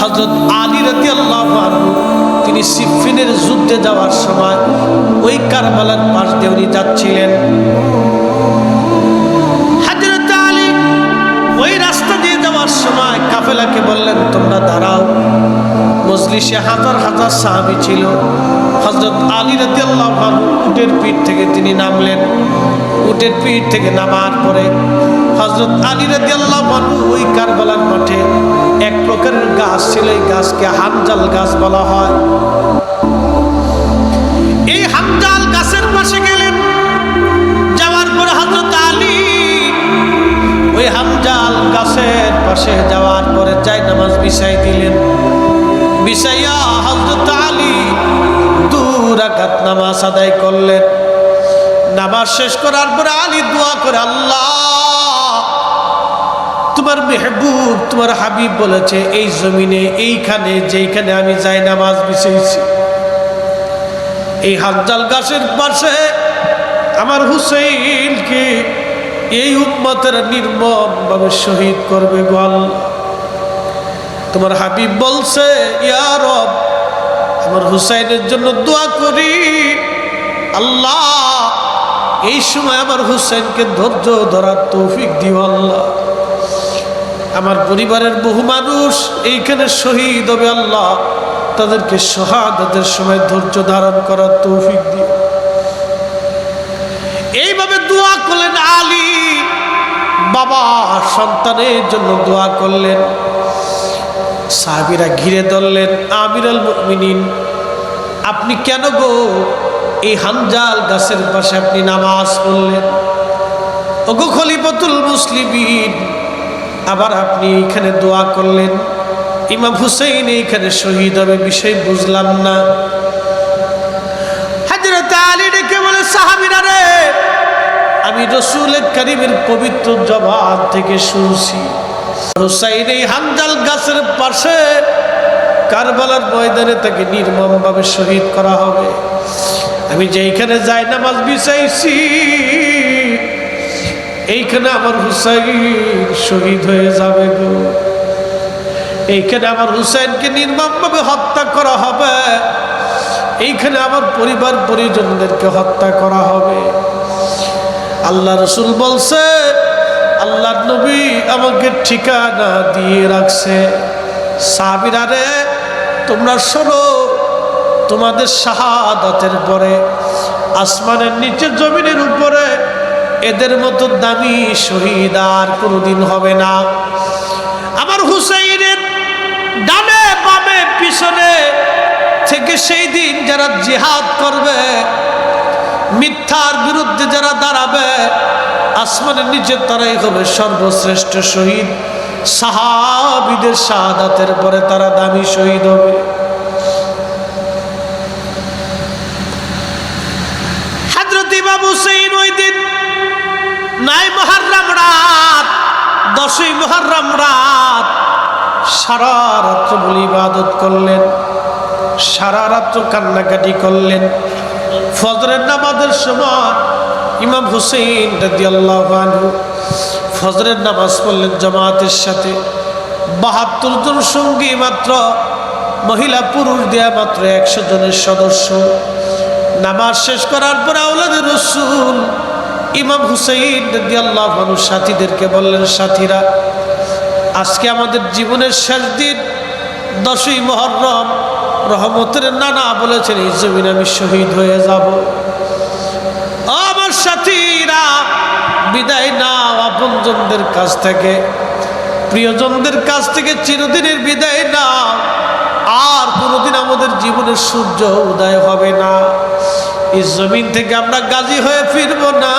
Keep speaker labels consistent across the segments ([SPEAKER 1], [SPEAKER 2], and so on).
[SPEAKER 1] হযরত আলী রাদিয়াল্লাহু আনহু তিনি সিফফিনের যুদ্ধে যাওয়ার সময় ওই কারবালার পাশ দিয়ে উনি যাচ্ছিলেন। হযরত আলী ওই রাস্তা দিয়ে যাওয়ার সময় কাফেলাকে বললেন, তোমরা দাঁড়াও। মজলিসে হাজার হাজার সাহাবী ছিল। হযরত আলী রাদিয়াল্লাহু আনহু উটের পিঠ থেকে তিনি নামলেন। উটের পিঠ থেকে নামার পরে হযরত আলী রাদিয়াল্লাহু আনহু ওই কারবালার মাঠে এক প্রকারের গাছ ছিল, এই গাছকে হানজাল গাছ বলা হয়। এই হানজাল গাছের পাশে গেলেন। যাওয়ার পরে হযরত আলী ওই হানজাল গাছের পাশে যাওয়ার পরে জায়নামাজ বিছাই দিলেন। বিছাইয়া হযরত আলী 2 রাকাত নামাজ আদায় করলেন। নামাজ শেষ করার পরে আলী দোয়া করে, আল্লাহ তোমার মেহবুব তোমার হাবিব বলেছে এই জমিনে এইখানে যেইখানে আমি যাই নামাজ বিছাইছি, এই হানজাল গাছের পাশে আমার হুসাইনকে এই উম্মতের নির্মমভাবে শহীদ করবে গো আল্লাহ। তোমার হাবিব বলছে, ইয়া রব আমার হুসাইনের জন্য দোয়া করি, আল্লাহ এই সময় আমার হুসাইনকে ধৈর্য ধরার তৌফিক দিও আল্লাহ। আমার পরিবারের বহু মানুষ এইখানে শহীদ হবে আল্লাহ, তাদেরকে শাহাদাতের সময় ধৈর্য ধারণ করার তৌফিক দিও। এইভাবে দোয়া করলেন আলী। বাবা সন্তানের জন্য দোয়া করলেন। সাহাবীরা ঘিরে ধরলেন, আমিরুল মুমিনিন আপনি কেন গো এই হানজাল গাছের পাশে আপনি নামাজ পড়লেন? ওগো খলিফাতুল মুসলিমিন আবার আপনি এখানে দোয়া করলেন, ইমাম হুসাইন এইখানে শহীদ হবে, বিষয় বুঝলাম না। হযরত আলী ডেকে বলে, সাহাবীরা রে, আমি রাসূল কারীমের পবিত্র জবান থেকে শুনছি হুসাইন এই হানজাল গাছের পাশে কারবালার ময়দানে তাকে নির্মমভাবে শহীদ করা হবে। আমি যেইখানে যাই নামাজ বিছাইছি এইখানে আমার হুসাইন শহীদ হয়ে যাবে গো। এইখানে আমার হুসাইনকে নির্মমভাবে হত্যা করা হবে, এইখানে আমার পরিবার পরিজনদেরকে হত্যা করা হবে। আল্লাহ রাসূল বলছে, আল্লাহর নবী আমাকে ঠিকানা দিয়ে রাখছে, সাহাবীরা রে তোমরা শোনো, তোমাদের শাহাদাতের পরে আসমানের নিচে জমিনের উপরে এদের মতো দামি শহীদ আর কোনোদিন হবে না। আমার হুসাইনের ডানে বামে পিছনে থেকে সেই দিন যারা জিহাদ করবে, মিথ্যার বিরুদ্ধে যারা দাঁড়াবে, আসমানের নিচে তারাই হবে সর্বশ্রেষ্ঠ শহীদ। সাহাবীদের শাহাদাতের পরে তারা দামি শহীদ হবে। হযরত ইমাম হুসাইন ওই দিন 9 মুহররম রাত, 10ই মুহররম রাত সারা রাত্র বলে ইবাদত করলেন, সারা রাত্র কান্নাকাটি করলেন। ফজরের নামাজের সময় ইমাম হুসাইন রাদিয়াল্লাহু আনহু ফজরের নামাজ পড়লেন জামাতের সাথে। 72 জন সঙ্গী মাত্র, মহিলা পুরুষ দেয়া মাত্র 100 জনের সদস্য। নামাজ শেষ করার পর আওলাদে রাসূল ইমাম হুসাইন রাদিয়াল্লাহু আনহু সাথীদেরকে বললেন, সাথীরা আজকে আমাদের জীবনের শেষ দিন, 10ই মুহররম। রহমতের নানা বলেছেন এই জমিনে আমি শহীদ হয়ে যাব। আমার সাথীরা বিদায় নাও আপনজনদের কাছ থেকে, প্রিয়জনদের কাছ থেকে চিরদিনের বিদায় নাও। আর কোনোদিন আমাদের জীবনের সূর্য উদয় হবে না, এই জমিন থেকে আমরা গাজী হয়ে ফিরব না,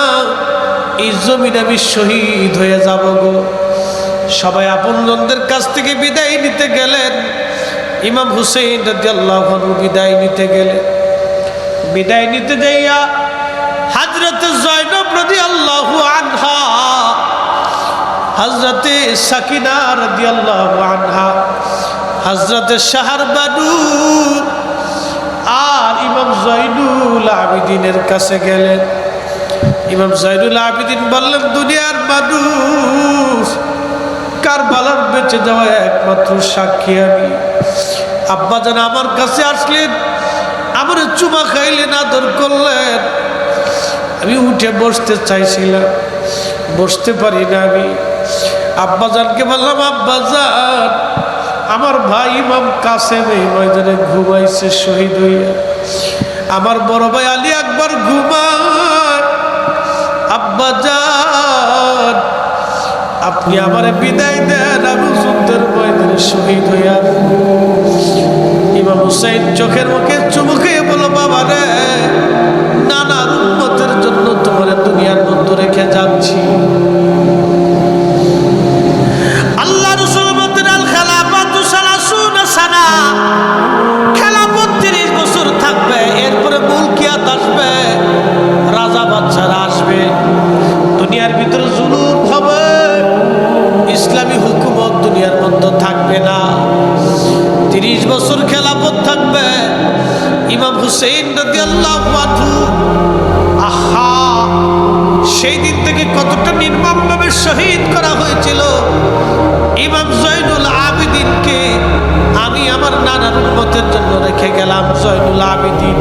[SPEAKER 1] এই জমিনে আমি শহীদ হয়ে যাব গো। সবাই আপনজনদের কাছ থেকে বিদায় নিতে গেলেন। ইমাম হুসাইন রাদিয়াল্লাহু আনহু বিদায় নিতে গেলেন। বিদায় নিতে যাইয়া হযরত জয়নব রাদিয়াল্লাহু আনহা, হযরত সাকিনা রাদিয়াল্লাহু আনহা, হযরত শাহরবানু আর ইমাম জয়নুল আবিদিনের কাছে গেলেন। ইমাম জয়নুল আবিদিন বললেন, দুনিয়ার মানুষ কারবালার বেঁচে যাওয়া একমাত্র সাক্ষী আমি। আব্বাজান আমার কাছে আসলেন, আমার চুমা খাইলেন, আদর করলেন। আমি উঠে বসতে চাইছিলাম, বসতে পারি না। আমি আব্বাজানকে বললাম, আব্বাজান আমার ভাই ইমাম কাসেম এই ময়দানে ঘুমাইছে শহীদ হইয়া, আমার বড় ভাই আলী আকবর ঘুমায়। আব্বাজান আপনি আমারে বিদায় দেন, আমি যুদ্ধের ময়দানে শহীদ হইয়া। ইমাম হুসাইন চোখের মুখে চুমু খেয়ে বলো, বাবা রে, নানার উম্মতের জন্য তোমার দুনিয়ার মধ্যে রেখে যাচ্ছি। আল্লাহ রাসূল বলেন, আল খেলাফাতু সালাসুনা সানা, খেলাফত 30 বছর থাকবে, এরপরে মুলকিয়াত আসবে, রাজা বাদশারা আসবে, দুনিয়ার ভিতরে জুলুম হবে, ইসলামী হুকুমত দুনিয়ার মধ্যে থাকবে না। 30 বছর খেলাফত থাকবে। ইমাম হুসাইন রাদিয়াল্লাহু আনহু, আহা, সেই দিন থেকে কতটা নির্মমভাবে শহীদ করা হয়েছিল। ইমাম জয়নুল আবেদিনকে আমি আমার নানার উম্মতের জন্য রেখে গেলাম। জয়নুল আবেদিন